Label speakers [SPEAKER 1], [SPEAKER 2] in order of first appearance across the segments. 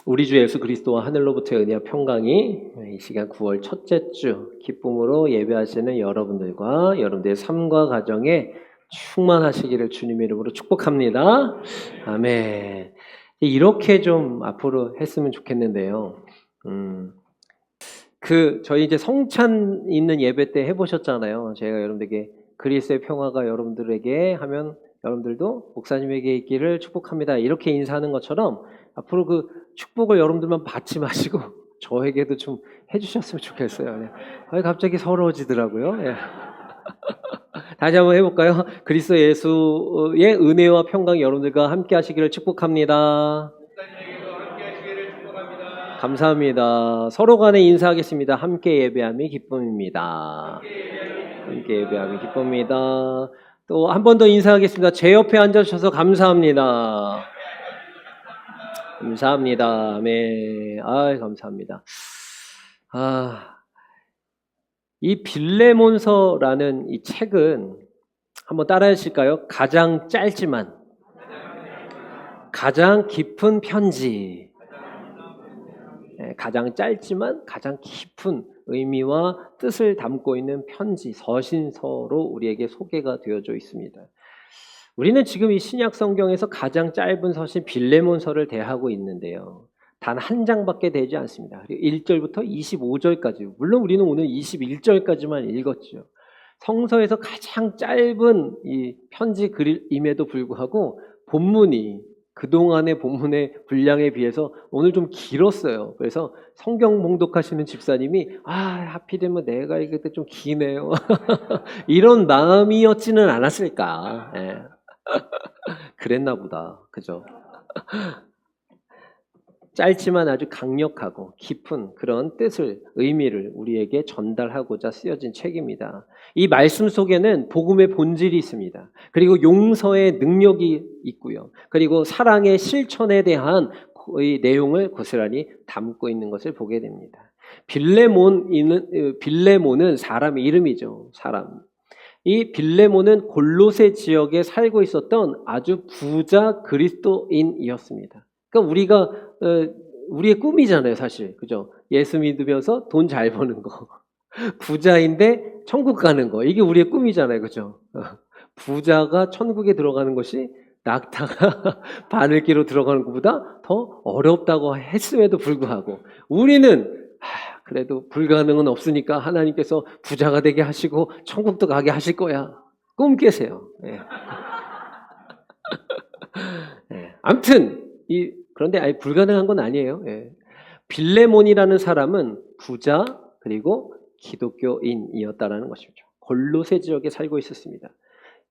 [SPEAKER 1] 우리 주 예수 그리스도와 하늘로부터의 은혜와 평강이 이 시간 9월 첫째 주 기쁨으로 예배하시는 여러분들과 여러분들의 삶과 가정에 충만하시기를 주님의 이름으로 축복합니다. 아멘. 이렇게 좀 앞으로 했으면 좋겠는데요. 저희 이제 성찬 있는 예배 때 해보셨잖아요. 제가 여러분들에게 그리스도의 평화가 여러분들에게 하면 여러분들도 목사님에게 있기를 축복합니다. 이렇게 인사하는 것처럼 앞으로 그 축복을 여러분들만 받지 마시고 저에게도 좀 해주셨으면 좋겠어요. 네. 갑자기 서러워지더라고요. 네. 다시 한번 해볼까요? 그리스도 예수의 은혜와 평강이 여러분들과 함께 하시기를 축복합니다. 감사합니다. 서로 간에 인사하겠습니다. 함께 예배함이 기쁨입니다. 함께 예배함이 기쁨입니다. 또 한 번 더 인사하겠습니다. 제 옆에 앉아주셔서 감사합니다. 감사합니다. 네. 감사합니다. 이 빌레몬서라는 이 책은 한번 따라해 주실까요? 가장 짧지만 가장 깊은 편지. 가장 짧지만 가장 깊은 의미와 뜻을 담고 있는 편지, 서신서로 우리에게 소개가 되어져 있습니다. 우리는 지금 이 신약 성경에서 가장 짧은 서신 빌레몬서를 대하고 있는데요. 단 한 장밖에 되지 않습니다. 1절부터 25절까지. 물론 우리는 오늘 21절까지만 읽었죠. 성서에서 가장 짧은 이 편지 글임에도 불구하고 본문이 그동안의 본문의 분량에 비해서 오늘 좀 길었어요. 그래서 성경 봉독하시는 집사님이 하필이면 내가 읽을 때 좀 기네요. 이런 마음이었지는 않았을까. 네. 그랬나 보다. 그죠? 짧지만 아주 강력하고 깊은 그런 뜻을, 의미를 우리에게 전달하고자 쓰여진 책입니다. 이 말씀 속에는 복음의 본질이 있습니다. 그리고 용서의 능력이 있고요. 그리고 사랑의 실천에 대한 이 내용을 고스란히 담고 있는 것을 보게 됩니다. 빌레몬은 사람의 이름이죠. 사람. 이 빌레몬은 골로새 지역에 살고 있었던 아주 부자 그리스도인이었습니다. 그러니까 우리의 꿈이잖아요, 사실. 그죠? 예수 믿으면서 돈 잘 버는 거. 부자인데 천국 가는 거. 이게 우리의 꿈이잖아요, 그죠? 부자가 천국에 들어가는 것이 낙타가 바늘기로 들어가는 것보다 더 어렵다고 했음에도 불구하고 우리는 그래도 불가능은 없으니까 하나님께서 부자가 되게 하시고 천국도 가게 하실 거야. 꿈 깨세요. 네. 네. 아무튼 그런데 불가능한 건 아니에요. 예. 빌레몬이라는 사람은 부자 그리고 기독교인이었다라는 것이죠. 골로새 지역에 살고 있었습니다.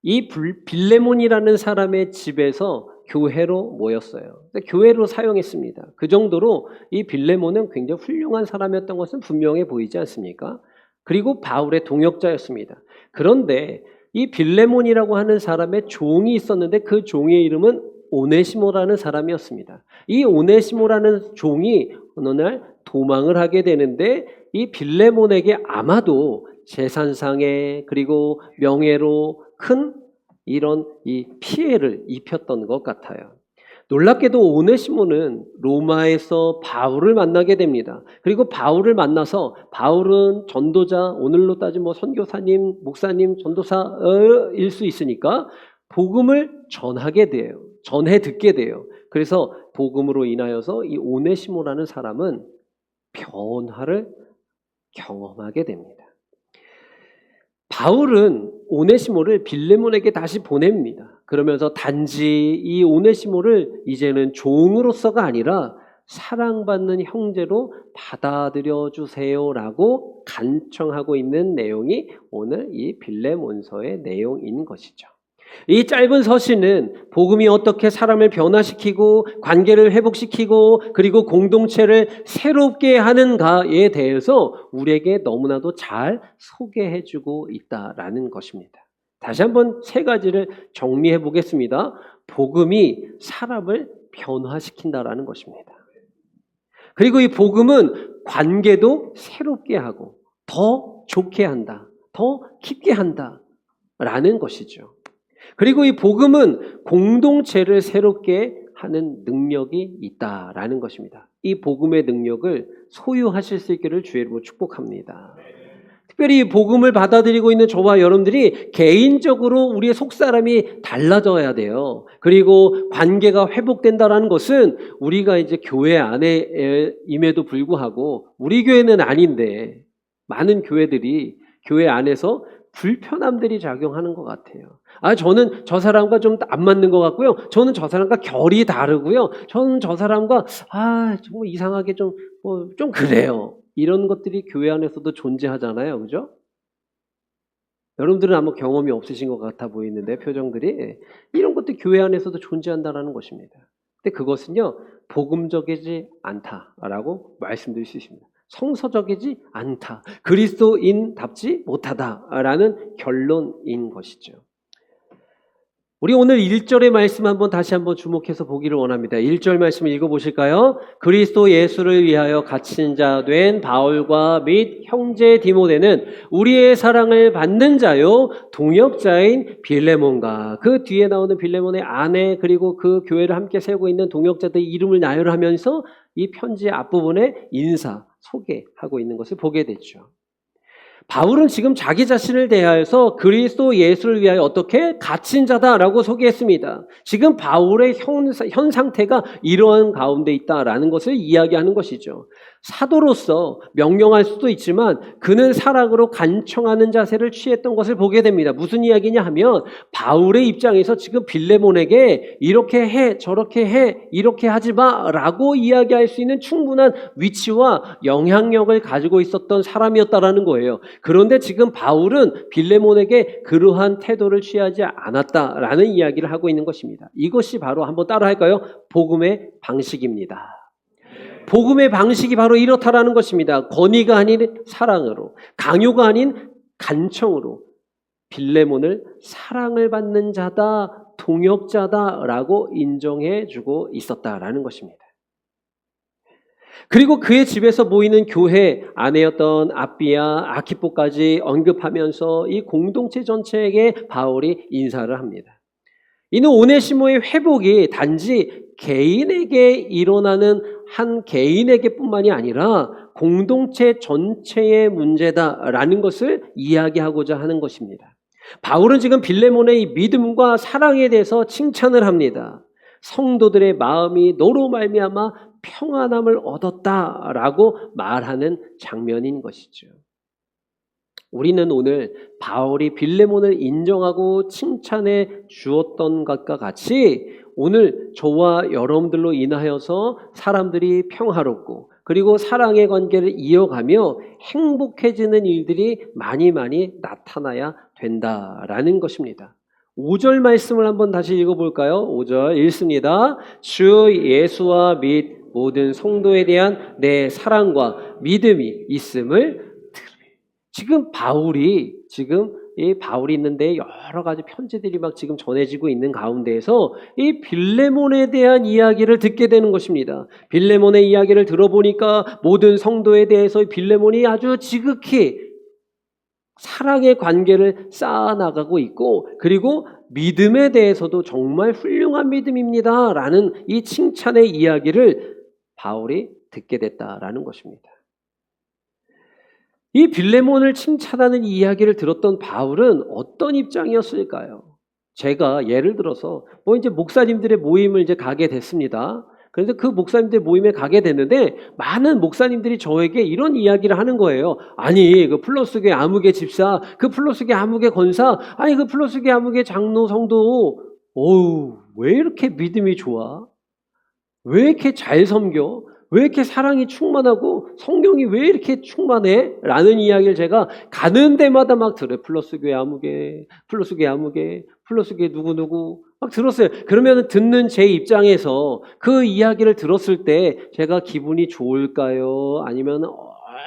[SPEAKER 1] 이 빌레몬이라는 사람의 집에서 교회로 모였어요. 교회로 사용했습니다. 그 정도로 이 빌레몬은 굉장히 훌륭한 사람이었던 것은 분명해 보이지 않습니까? 그리고 바울의 동역자였습니다. 그런데 이 빌레몬이라고 하는 사람의 종이 있었는데 그 종의 이름은 오네시모라는 사람이었습니다. 이 오네시모라는 종이 어느 날 도망을 하게 되는데 이 빌레몬에게 아마도 재산상의 그리고 명예로 큰 이런 이 피해를 입혔던 것 같아요. 놀랍게도 오네시모는 로마에서 바울을 만나게 됩니다. 그리고 바울을 만나서 바울은 전도자, 오늘로 따지면 선교사님, 목사님, 전도사일 수 있으니까 복음을 전하게 돼요. 전해 듣게 돼요. 그래서 복음으로 인하여서 이 오네시모라는 사람은 변화를 경험하게 됩니다. 바울은 오네시모를 빌레몬에게 다시 보냅니다. 그러면서 단지 이 오네시모를 이제는 종으로서가 아니라 사랑받는 형제로 받아들여 주세요라고 간청하고 있는 내용이 오늘 이 빌레몬서의 내용인 것이죠. 이 짧은 서신은 복음이 어떻게 사람을 변화시키고 관계를 회복시키고 그리고 공동체를 새롭게 하는가에 대해서 우리에게 너무나도 잘 소개해주고 있다라는 것입니다. 다시 한번 세 가지를 정리해 보겠습니다. 복음이 사람을 변화시킨다라는 것입니다. 그리고 이 복음은 관계도 새롭게 하고 더 좋게 한다, 더 깊게 한다라는 것이죠. 그리고 이 복음은 공동체를 새롭게 하는 능력이 있다라는 것입니다. 이 복음의 능력을 소유하실 수 있기를 주의 이름으로 축복합니다. 특별히 이 복음을 받아들이고 있는 저와 여러분들이 개인적으로 우리의 속사람이 달라져야 돼요. 그리고 관계가 회복된다라는 것은 우리가 이제 교회 안에임에도 불구하고 우리 교회는 아닌데 많은 교회들이 교회 안에서 불편함들이 작용하는 것 같아요. 저는 저 사람과 좀 안 맞는 것 같고요. 저는 저 사람과 결이 다르고요. 저는 저 사람과 정말 이상하게 좀 그래요. 이런 것들이 교회 안에서도 존재하잖아요. 그죠? 여러분들은 아마 경험이 없으신 것 같아 보이는데 표정들이 이런 것도 교회 안에서도 존재한다는 것입니다. 근데 그것은요 복음적이지 않다라고 말씀드릴 수 있습니다. 성서적이지 않다. 그리스도인답지 못하다라는 결론인 것이죠. 우리 오늘 1절의 말씀 다시 한번 주목해서 보기를 원합니다. 1절 말씀을 읽어보실까요? 그리스도 예수를 위하여 갇힌 자 된 바울과 및 형제 디모데는 우리의 사랑을 받는 자요 동역자인 빌레몬과 그 뒤에 나오는 빌레몬의 아내 그리고 그 교회를 함께 세우고 있는 동역자들의 이름을 나열하면서 이 편지의 앞부분에 인사, 소개하고 있는 것을 보게 되죠. 바울은 지금 자기 자신을 대하여서 그리스도 예수를 위하여 어떻게 갇힌 자다라고 소개했습니다. 지금 바울의 현 상태가 이러한 가운데 있다라는 것을 이야기하는 것이죠. 사도로서 명령할 수도 있지만 그는 사랑으로 간청하는 자세를 취했던 것을 보게 됩니다. 무슨 이야기냐 하면 바울의 입장에서 지금 빌레몬에게 이렇게 해 저렇게 해 이렇게 하지 마라고 이야기할 수 있는 충분한 위치와 영향력을 가지고 있었던 사람이었다라는 거예요. 그런데 지금 바울은 빌레몬에게 그러한 태도를 취하지 않았다라는 이야기를 하고 있는 것입니다. 이것이 바로 한번 따라할까요? 복음의 방식입니다. 복음의 방식이 바로 이렇다라는 것입니다. 권위가 아닌 사랑으로, 강요가 아닌 간청으로 빌레몬을 사랑을 받는 자다, 동역자다라고 인정해주고 있었다라는 것입니다. 그리고 그의 집에서 모이는 교회 아내였던 아비아, 아키포까지 언급하면서 이 공동체 전체에게 바울이 인사를 합니다. 이는 오네시모의 회복이 단지 개인에게 일어나는 한 개인에게 뿐만이 아니라 공동체 전체의 문제다라는 것을 이야기하고자 하는 것입니다. 바울은 지금 빌레몬의 이 믿음과 사랑에 대해서 칭찬을 합니다. 성도들의 마음이 너로 말미암아 평안함을 얻었다라고 말하는 장면인 것이죠. 우리는 오늘 바울이 빌레몬을 인정하고 칭찬해 주었던 것과 같이 오늘 저와 여러분들로 인하여서 사람들이 평화롭고 그리고 사랑의 관계를 이어가며 행복해지는 일들이 많이 나타나야 된다라는 것입니다. 5절 말씀을 한번 다시 읽어볼까요? 5절 읽습니다. 주 예수와 및 모든 성도에 대한 내 사랑과 믿음이 있음을 들으리. 지금 바울이 있는데 여러 가지 편지들이 막 지금 전해지고 있는 가운데에서 이 빌레몬에 대한 이야기를 듣게 되는 것입니다. 빌레몬의 이야기를 들어보니까 모든 성도에 대해서 빌레몬이 아주 지극히 사랑의 관계를 쌓아나가고 있고 그리고 믿음에 대해서도 정말 훌륭한 믿음입니다 라는 이 칭찬의 이야기를 바울이 듣게 됐다라는 것입니다. 이 빌레몬을 칭찬하는 이야기를 들었던 바울은 어떤 입장이었을까요? 제가 예를 들어서 이제 목사님들의 모임을 이제 가게 됐습니다. 그래서 그 목사님들 모임에 가게 됐는데 많은 목사님들이 저에게 이런 이야기를 하는 거예요. 아니 그 플러스교회 아무개 집사, 그 플러스교회 아무개 권사, 아니 그 플러스교회 아무개 장로 성도, 왜 이렇게 믿음이 좋아? 왜 이렇게 잘 섬겨? 왜 이렇게 사랑이 충만하고 성령이 왜 이렇게 충만해? 라는 이야기를 제가 가는 데마다 막 들어요. 플러스교회 아무개, 플러스교회 아무개, 플러스교회 누구누구 막 들었어요. 그러면 듣는 제 입장에서 그 이야기를 들었을 때 제가 기분이 좋을까요? 아니면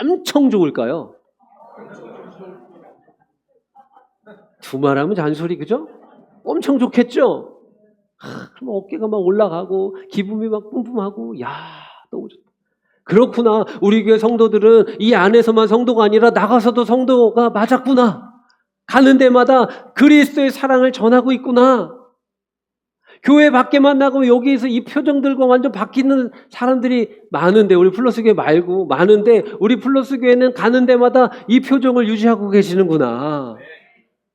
[SPEAKER 1] 엄청 좋을까요? 두말하면 잔소리, 그죠? 엄청 좋겠죠? 그럼 어깨가 막 올라가고 기분이 막 뿜뿜하고 너무 좋다. 그렇구나. 우리 교회 성도들은 이 안에서만 성도가 아니라 나가서도 성도가 맞았구나. 가는 데마다 그리스도의 사랑을 전하고 있구나. 교회 밖에만 나가면 여기에서 이 표정들과 완전 바뀌는 사람들이 많은데, 우리 플러스 교회 말고 많은데, 우리 플러스 교회는 가는 데마다 이 표정을 유지하고 계시는구나.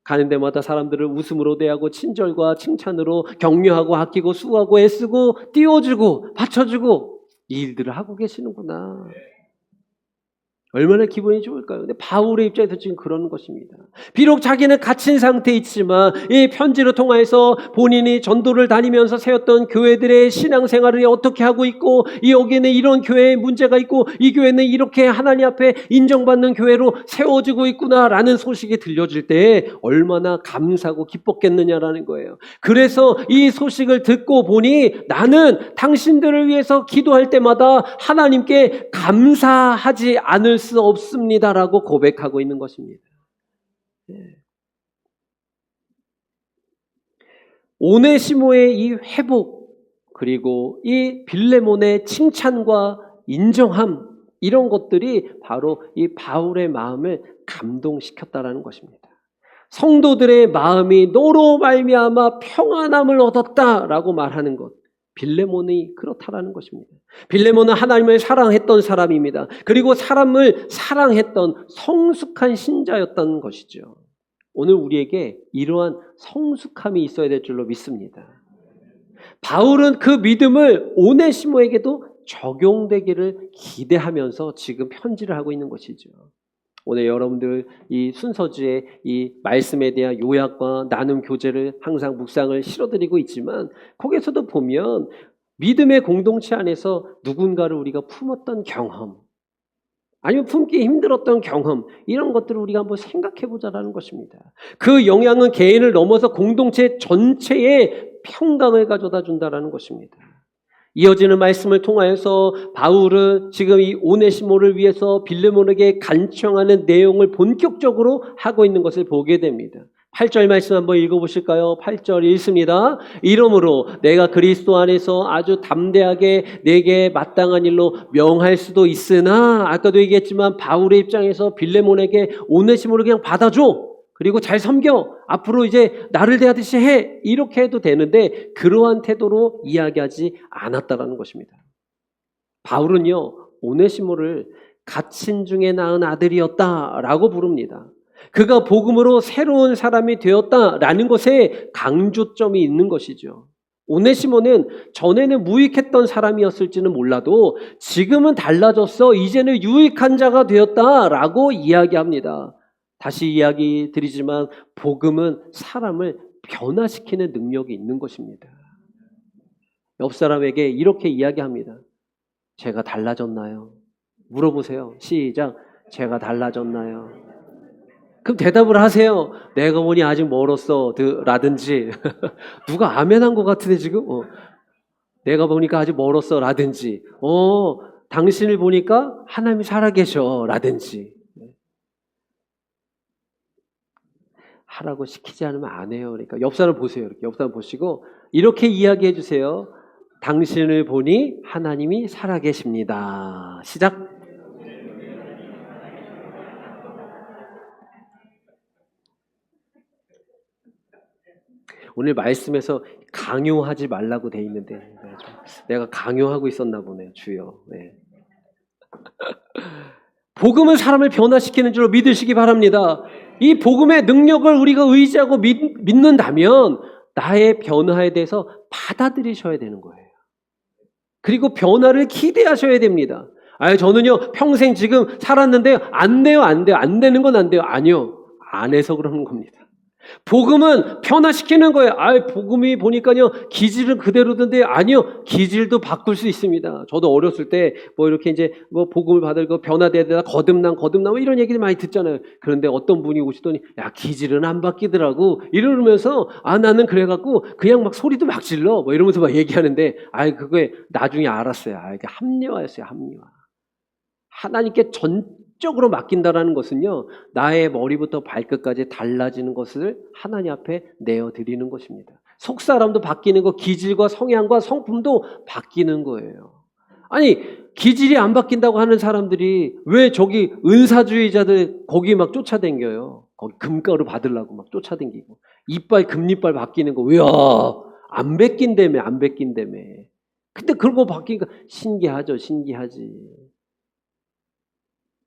[SPEAKER 1] 가는 데마다 사람들을 웃음으로 대하고 친절과 칭찬으로 격려하고 아끼고 수고하고 애쓰고 띄워주고 받쳐주고 이 일들을 하고 계시는구나. 얼마나 기분이 좋을까요? 근데 바울의 입장에서 지금 그러는 것입니다. 비록 자기는 갇힌 상태에 있지만 이 편지를 통해서 본인이 전도를 다니면서 세웠던 교회들의 신앙생활을 어떻게 하고 있고, 이 여기에는 이런 교회에 문제가 있고 이 교회는 이렇게 하나님 앞에 인정받는 교회로 세워지고 있구나라는 소식이 들려질 때 얼마나 감사하고 기뻤겠느냐라는 거예요. 그래서 이 소식을 듣고 보니 나는 당신들을 위해서 기도할 때마다 하나님께 감사하지 않을 수 없습니다라고 고백하고 있는 것입니다. 오네시모의 이 회복, 그리고 이 빌레몬의 칭찬과 인정함, 이런 것들이 바로 이 바울의 마음을 감동시켰다라는 것입니다. 성도들의 마음이 너로 말미암아 평안함을 얻었다라고 말하는 것, 빌레몬이 그렇다라는 것입니다. 빌레몬은 하나님을 사랑했던 사람입니다. 그리고 사람을 사랑했던 성숙한 신자였던 것이죠. 오늘 우리에게 이러한 성숙함이 있어야 될 줄로 믿습니다. 바울은 그 믿음을 오네시모에게도 적용되기를 기대하면서 지금 편지를 하고 있는 것이죠. 오늘 여러분들 이 순서주에 이 말씀에 대한 요약과 나눔 교제를 항상 묵상을 실어드리고 있지만, 거기에서도 보면 믿음의 공동체 안에서 누군가를 우리가 품었던 경험, 아니면 품기 힘들었던 경험, 이런 것들을 우리가 한번 생각해 보자라는 것입니다. 그 영향은 개인을 넘어서 공동체 전체에 평강을 가져다 준다라는 것입니다. 이어지는 말씀을 통하여서 바울은 지금 이 오네시모를 위해서 빌레몬에게 간청하는 내용을 본격적으로 하고 있는 것을 보게 됩니다. 8절 말씀 한번 읽어보실까요? 8절 읽습니다. 이러므로 내가 그리스도 안에서 아주 담대하게 내게 마땅한 일로 명할 수도 있으나, 아까도 얘기했지만 바울의 입장에서 빌레몬에게 오네시모를 그냥 받아줘, 그리고 잘 섬겨, 앞으로 이제 나를 대하듯이 해, 이렇게 해도 되는데 그러한 태도로 이야기하지 않았다라는 것입니다. 바울은요, 오네시모를 갇힌 중에 낳은 아들이었다라고 부릅니다. 그가 복음으로 새로운 사람이 되었다라는 것에 강조점이 있는 것이죠. 오네시모는 전에는 무익했던 사람이었을지는 몰라도 지금은 달라졌어, 이제는 유익한 자가 되었다라고 이야기합니다. 다시 이야기 드리지만 복음은 사람을 변화시키는 능력이 있는 것입니다. 옆 사람에게 이렇게 이야기합니다. 제가 달라졌나요? 물어보세요. 시작. 제가 달라졌나요? 그럼 대답을 하세요. 내가 보니 아직 멀었어 라든지 누가 아멘한 것 같은데 지금 내가 보니까 아직 멀었어 라든지 당신을 보니까 하나님이 살아계셔 라든지. 하라고 시키지 않으면 안 해요. 그러니까 옆 사람 보세요. 이렇게 옆 사람 보시고 이렇게 이야기해 주세요. 당신을 보니 하나님이 살아계십니다. 시작. 오늘 말씀에서 강요하지 말라고 돼 있는데 내가 강요하고 있었나 보네요. 주여. 네. 복음은 사람을 변화시키는 줄로 믿으시기 바랍니다. 이 복음의 능력을 우리가 의지하고 믿는다면 나의 변화에 대해서 받아들이셔야 되는 거예요. 그리고 변화를 기대하셔야 됩니다. 저는요 평생 지금 살았는데 안 돼요. 안 되는 건 안 돼요. 아니요. 안 해서 그러는 겁니다. 복음은 변화시키는 거예요. 복음이 보니까요 기질은 그대로던데, 아니요, 기질도 바꿀 수 있습니다. 저도 어렸을 때 이렇게 이제 복음을 받을 거 변화돼야 되다 거듭남 이런 얘기를 많이 듣잖아요. 그런데 어떤 분이 오시더니 야, 기질은 안 바뀌더라고 이러면서 나는 그래갖고 그냥 막 소리도 막 질러 이러면서 막 얘기하는데 그거에 나중에 알았어요. 이게 합리화였어요. 합리화. 하나님께 전적으로 맡긴다라는 것은요, 나의 머리부터 발끝까지 달라지는 것을 하나님 앞에 내어드리는 것입니다. 속사람도 바뀌는 거, 기질과 성향과 성품도 바뀌는 거예요. 기질이 안 바뀐다고 하는 사람들이 왜 저기 은사주의자들 거기 막 쫓아다녀요? 거기 금가루 받으려고 막 쫓아다니고, 금리빨 바뀌는 거, 이야, 안 베낀다며, 안 베낀다며. 근데 그러고 바뀌니까 신기하죠, 신기하지.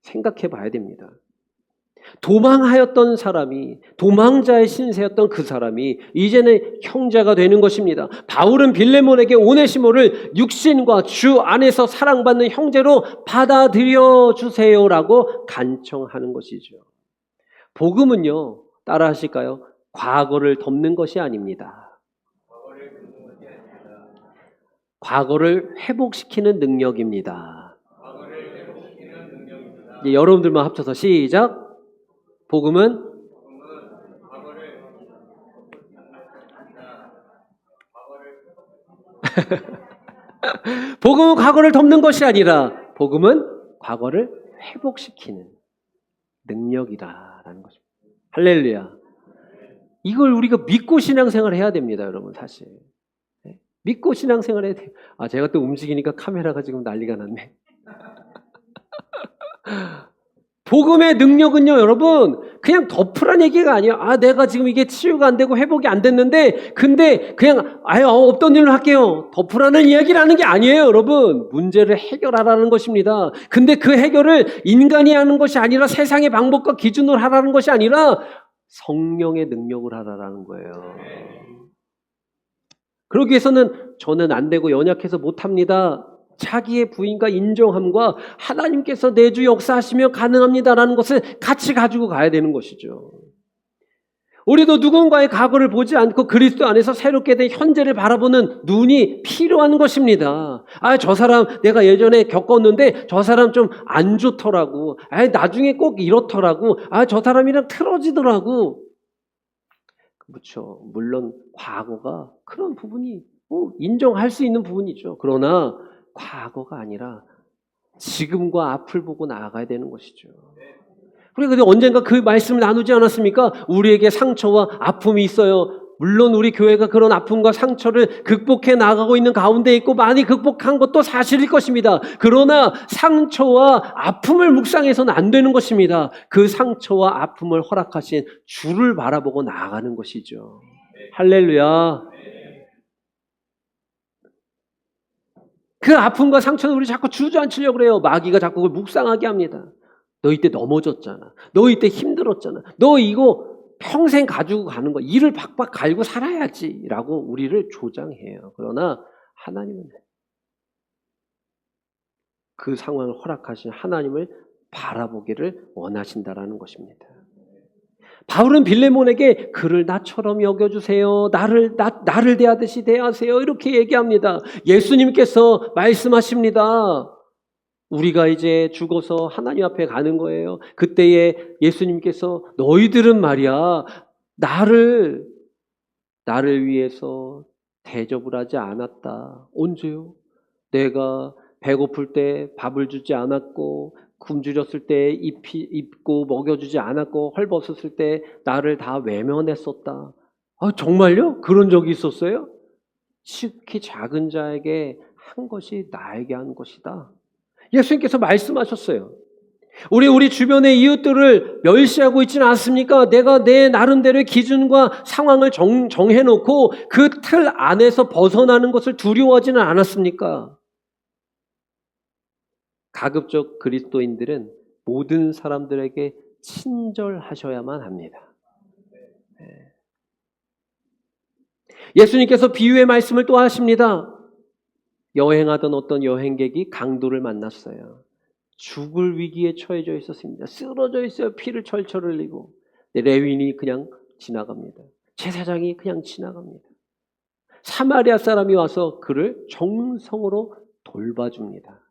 [SPEAKER 1] 생각해 봐야 됩니다. 도망하였던 사람이, 도망자의 신세였던 그 사람이 이제는 형제가 되는 것입니다. 바울은 빌레몬에게 오네시모를 육신과 주 안에서 사랑받는 형제로 받아들여 주세요라고 간청하는 것이죠. 복음은요, 따라 하실까요? 과거를 덮는 것이 아닙니다. 과거를 회복시키는 능력입니다. 이제 여러분들만 합쳐서 시작. 복음은 복음은 과거를 덮는 것이 아니라 복음은 과거를 회복시키는 능력이다라는 것입니다. 할렐루야. 이걸 우리가 믿고 신앙생활을 해야 됩니다, 여러분. 사실 믿고 신앙생활 해야 돼요. 제가 또 움직이니까 카메라가 지금 난리가 났네. 복음의 능력은요, 여러분, 그냥 덮으란 얘기가 아니에요. 내가 지금 이게 치유가 안 되고 회복이 안 됐는데, 근데 그냥, 없던 일로 할게요. 덮으라는 이야기라는 게 아니에요, 여러분. 문제를 해결하라는 것입니다. 근데 그 해결을 인간이 하는 것이 아니라 세상의 방법과 기준으로 하라는 것이 아니라 성령의 능력을 하라는 거예요. 그러기 위해서는 저는 안 되고 연약해서 못합니다. 자기의 부인과 인정함과 하나님께서 내주 역사하시며 가능합니다라는 것을 같이 가지고 가야 되는 것이죠. 우리도 누군가의 과거를 보지 않고 그리스도 안에서 새롭게 된 현재를 바라보는 눈이 필요한 것입니다. 저 사람 내가 예전에 겪었는데 저 사람 좀 안 좋더라고. 나중에 꼭 이렇더라고. 저 사람이랑 틀어지더라고. 그렇죠. 물론 과거가 그런 부분이 인정할 수 있는 부분이죠. 그러나 과거가 아니라 지금과 앞을 보고 나아가야 되는 것이죠. 우리가 언젠가 그 말씀을 나누지 않았습니까? 우리에게 상처와 아픔이 있어요. 물론 우리 교회가 그런 아픔과 상처를 극복해 나가고 있는 가운데 있고 많이 극복한 것도 사실일 것입니다. 그러나 상처와 아픔을 묵상해서는 안 되는 것입니다. 그 상처와 아픔을 허락하신 주를 바라보고 나아가는 것이죠. 할렐루야. 그 아픔과 상처는 우리 자꾸 주저앉히려고 그래요. 마귀가 자꾸 그걸 묵상하게 합니다. 너 이때 넘어졌잖아. 너 이때 힘들었잖아. 너 이거 평생 가지고 가는 거. 이를 박박 갈고 살아야지 라고 우리를 조장해요. 그러나 하나님은 그 상황을 허락하신 하나님을 바라보기를 원하신다라는 것입니다. 바울은 빌레몬에게 그를 나처럼 여겨주세요. 나를 대하듯이 대하세요. 이렇게 얘기합니다. 예수님께서 말씀하십니다. 우리가 이제 죽어서 하나님 앞에 가는 거예요. 그때에 예수님께서 너희들은 말이야 나를 위해서 대접을 하지 않았다. 언제요? 내가 배고플 때 밥을 주지 않았고 굶주렸을 때 입고 먹여주지 않았고 헐벗었을 때 나를 다 외면했었다. 정말요? 그런 적이 있었어요? 지극히 작은 자에게 한 것이 나에게 한 것이다. 예수님께서 말씀하셨어요. 우리 주변의 이웃들을 멸시하고 있지는 않습니까? 내가 내 나름대로의 기준과 상황을 정해놓고 그 틀 안에서 벗어나는 것을 두려워하지는 않았습니까? 가급적 그리스도인들은 모든 사람들에게 친절하셔야만 합니다. 예수님께서 비유의 말씀을 또 하십니다. 여행하던 어떤 여행객이 강도를 만났어요. 죽을 위기에 처해져 있었습니다. 쓰러져 있어요. 피를 철철 흘리고. 레위인이 그냥 지나갑니다. 제사장이 그냥 지나갑니다. 사마리아 사람이 와서 그를 정성으로 돌봐줍니다.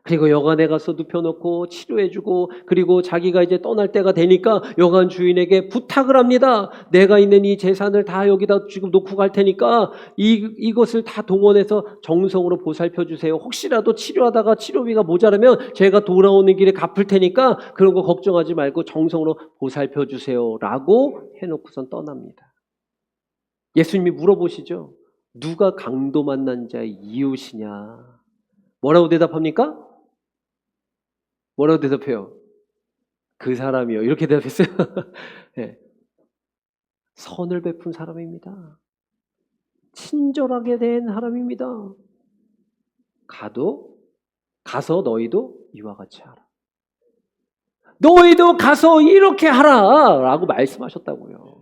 [SPEAKER 1] 그리고 여관에 가서 눕혀놓고 치료해주고 그리고 자기가 이제 떠날 때가 되니까 여관 주인에게 부탁을 합니다. 내가 있는 이 재산을 다 여기다 지금 놓고 갈 테니까 이것을 다 동원해서 정성으로 보살펴 주세요. 혹시라도 치료하다가 치료비가 모자라면 제가 돌아오는 길에 갚을 테니까 그런 거 걱정하지 말고 정성으로 보살펴 주세요 라고 해놓고선 떠납니다. 예수님이 물어보시죠. 누가 강도 만난 자의 이웃이냐? 뭐라고 대답합니까? 뭐라고 대답해요? 그 사람이요. 이렇게 대답했어요. 네. 선을 베푼 사람입니다. 친절하게 된 사람입니다. 가서 너희도 이와 같이 하라. 너희도 가서 이렇게 하라 라고 말씀하셨다고요.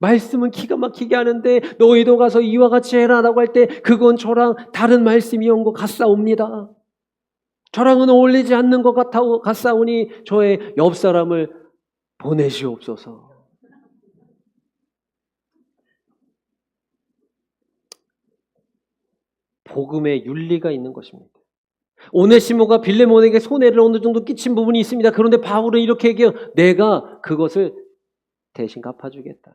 [SPEAKER 1] 말씀은 기가 막히게 하는데 너희도 가서 이와 같이 해라 라고 할 때 그건 저랑 다른 말씀이 온 것 같사옵니다. 저랑은 어울리지 않는 것 같사오니 저의 옆 사람을 보내시옵소서. 복음에 윤리가 있는 것입니다. 오네시모가 빌레몬에게 손해를 어느 정도 끼친 부분이 있습니다. 그런데 바울은 이렇게 얘기해요. 내가 그것을 대신 갚아주겠다.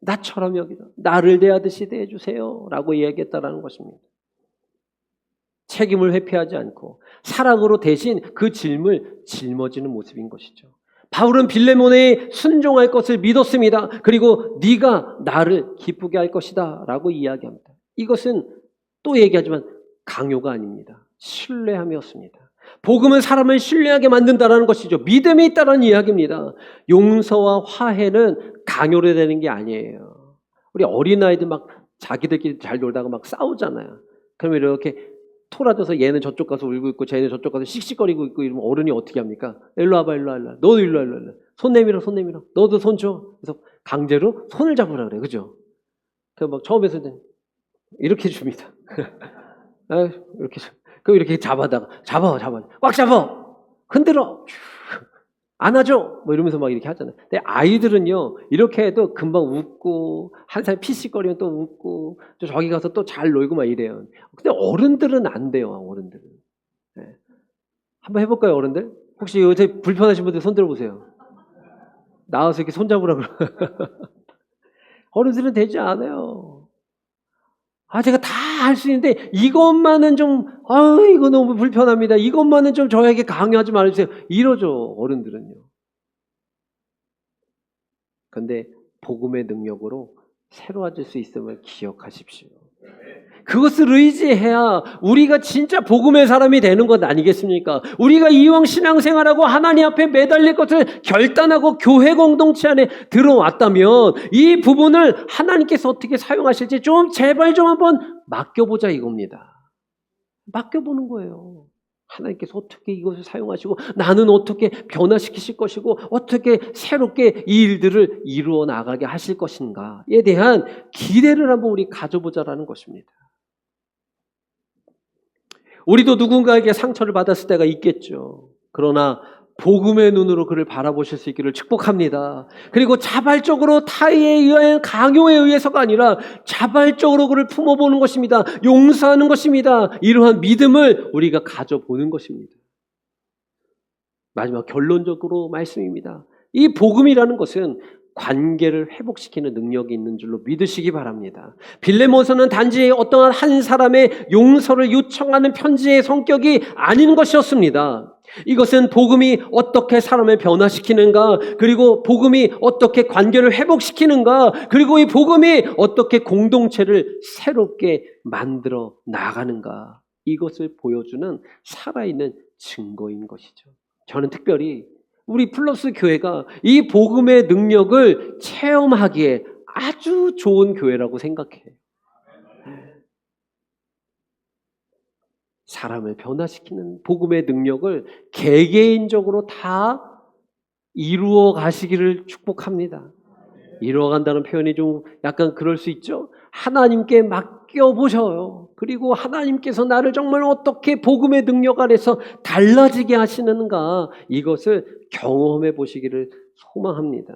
[SPEAKER 1] 나처럼 여기다. 나를 대하듯이 대해주세요. 라고 이야기했다라는 것입니다. 책임을 회피하지 않고 사랑으로 대신 그 짐을 짊어지는 모습인 것이죠. 바울은 빌레몬에 순종할 것을 믿었습니다. 그리고 네가 나를 기쁘게 할 것이다 라고 이야기합니다. 이것은 또 얘기하지만 강요가 아닙니다. 신뢰함이었습니다. 복음은 사람을 신뢰하게 만든다는 것이죠. 믿음이 있다는 이야기입니다. 용서와 화해는 강요로 되는 게 아니에요. 우리 어린아이들 막 자기들끼리 잘 놀다가 막 싸우잖아요. 그러면 이렇게 토라져서 얘는 저쪽 가서 울고 있고 쟤는 저쪽 가서 씩씩거리고 있고 이러면 어른이 어떻게 합니까? 일로 와봐, 일로 와. 너도 일로 와, 일로 와. 손 내밀어, 손 내밀어. 너도 손 줘. 그래서 강제로 손을 잡으라 그래. 그죠? 그 막 처음에서는 이렇게 줍니다. 이렇게. 그럼 이렇게 잡아. 꽉 잡아. 흔들어. 안아줘. 뭐 이러면서 막 이렇게 하잖아요. 근데 아이들은요, 이렇게 해도 금방 웃고, 한 사람 피식거리면 또 웃고, 또 저기 가서 또 잘 놀고 막 이래요. 근데 어른들은 안 돼요, 어른들은. 네. 한번 해볼까요, 어른들? 혹시 요새 불편하신 분들 손 들어보세요. 나와서 이렇게 손잡으라고. 어른들은 되지 않아요. 제가 다 할 수 있는데 이것만은 좀 이거 너무 불편합니다. 이것만은 좀 저에게 강요하지 말아주세요. 이러죠, 어른들은요. 그런데 복음의 능력으로 새로워질 수 있음을 기억하십시오. 그것을 의지해야 우리가 진짜 복음의 사람이 되는 것 아니겠습니까? 우리가 이왕 신앙생활하고 하나님 앞에 매달릴 것을 결단하고 교회 공동체 안에 들어왔다면 이 부분을 하나님께서 어떻게 사용하실지 좀 제발 좀 한번 맡겨보자 이겁니다. 맡겨보는 거예요. 하나님께서 어떻게 이것을 사용하시고 나는 어떻게 변화시키실 것이고 어떻게 새롭게 이 일들을 이루어 나가게 하실 것인가에 대한 기대를 한번 우리 가져보자라는 것입니다. 우리도 누군가에게 상처를 받았을 때가 있겠죠. 그러나 복음의 눈으로 그를 바라보실 수 있기를 축복합니다. 그리고 자발적으로 타의에 의한 강요에 의해서가 아니라 자발적으로 그를 품어보는 것입니다. 용서하는 것입니다. 이러한 믿음을 우리가 가져보는 것입니다. 마지막 결론적으로 말씀입니다. 이 복음이라는 것은 관계를 회복시키는 능력이 있는 줄로 믿으시기 바랍니다. 빌레몬서는 단지 어떠한 한 사람의 용서를 요청하는 편지의 성격이 아닌 것이었습니다. 이것은 복음이 어떻게 사람을 변화시키는가, 그리고 복음이 어떻게 관계를 회복시키는가, 그리고 이 복음이 어떻게 공동체를 새롭게 만들어 나가는가, 이것을 보여주는 살아있는 증거인 것이죠. 저는 특별히 우리 플러스 교회가 이 복음의 능력을 체험하기에 아주 좋은 교회라고 생각해요. 사람을 변화시키는 복음의 능력을 개개인적으로 다 이루어 가시기를 축복합니다. 이루어 간다는 표현이 좀 약간 그럴 수 있죠. 하나님께 맡겨보셔요. 그리고 하나님께서 나를 정말 어떻게 복음의 능력 아래서 달라지게 하시는가, 이것을 경험해 보시기를 소망합니다.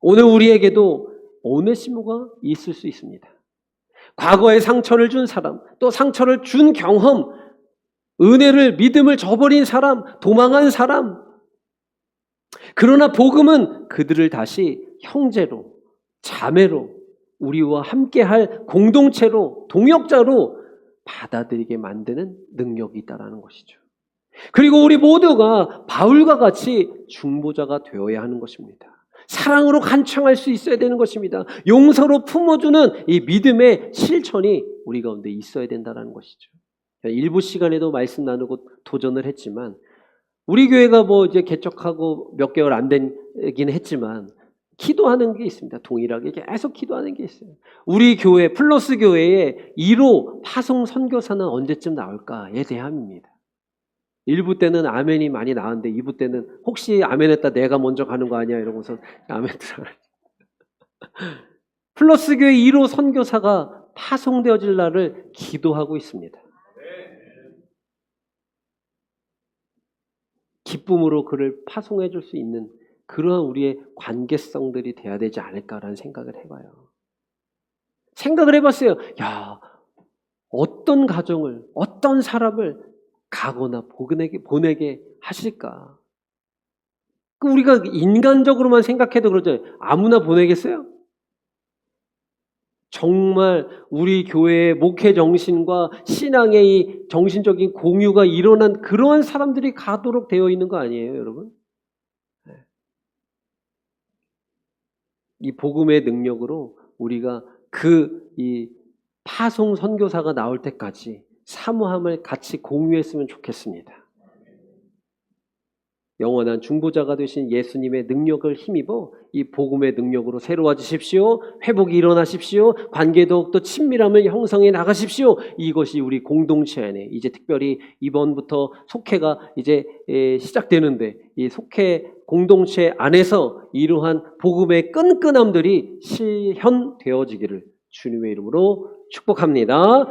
[SPEAKER 1] 오늘 우리에게도 오네시모가 있을 수 있습니다. 과거에 상처를 준 사람, 또 상처를 준 경험, 은혜를, 믿음을 저버린 사람, 도망한 사람. 그러나 복음은 그들을 다시 형제로, 자매로, 우리와 함께할 공동체로, 동역자로 받아들이게 만드는 능력이 있다는 것이죠. 그리고 우리 모두가 바울과 같이 중보자가 되어야 하는 것입니다. 사랑으로 간청할 수 있어야 되는 것입니다. 용서로 품어주는 이 믿음의 실천이 우리 가운데 있어야 된다는 것이죠. 일부 시간에도 말씀 나누고 도전을 했지만, 우리 교회가 이제 개척하고 몇 개월 안 되긴 했지만, 기도하는 게 있습니다. 동일하게 계속 기도하는 게 있어요. 우리 교회, 플러스 교회에 1호 파송 선교사는 언제쯤 나올까에 대함입니다. 1부 때는 아멘이 많이 나왔는데 2부 때는 혹시 아멘했다 내가 먼저 가는 거 아니야 이러고서 아멘 들어. 플러스 교회 1호 선교사가 파송되어질 날을 기도하고 있습니다. 기쁨으로 그를 파송해 줄 수 있는 그러한 우리의 관계성들이 돼야 되지 않을까라는 생각을 해봐요. 생각을 해봤어요. 야, 어떤 가정을, 어떤 사람을 가거나 보내게 하실까? 우리가 인간적으로만 생각해도 그러죠. 아무나 보내겠어요? 정말 우리 교회의 목회 정신과 신앙의 이 정신적인 공유가 일어난 그러한 사람들이 가도록 되어 있는 거 아니에요, 여러분? 이 복음의 능력으로 우리가 이 파송 선교사가 나올 때까지 사모함을 같이 공유했으면 좋겠습니다. 영원한 중보자가 되신 예수님의 능력을 힘입어 이 복음의 능력으로 새로워지십시오. 회복이 일어나십시오. 관계 더욱더 친밀함을 형성해 나가십시오. 이것이 우리 공동체 안에 이제 특별히 이번부터 속회가 이제 시작되는데 이 속회 공동체 안에서 이러한 복음의 끈끈함들이 실현되어지기를 주님의 이름으로 축복합니다.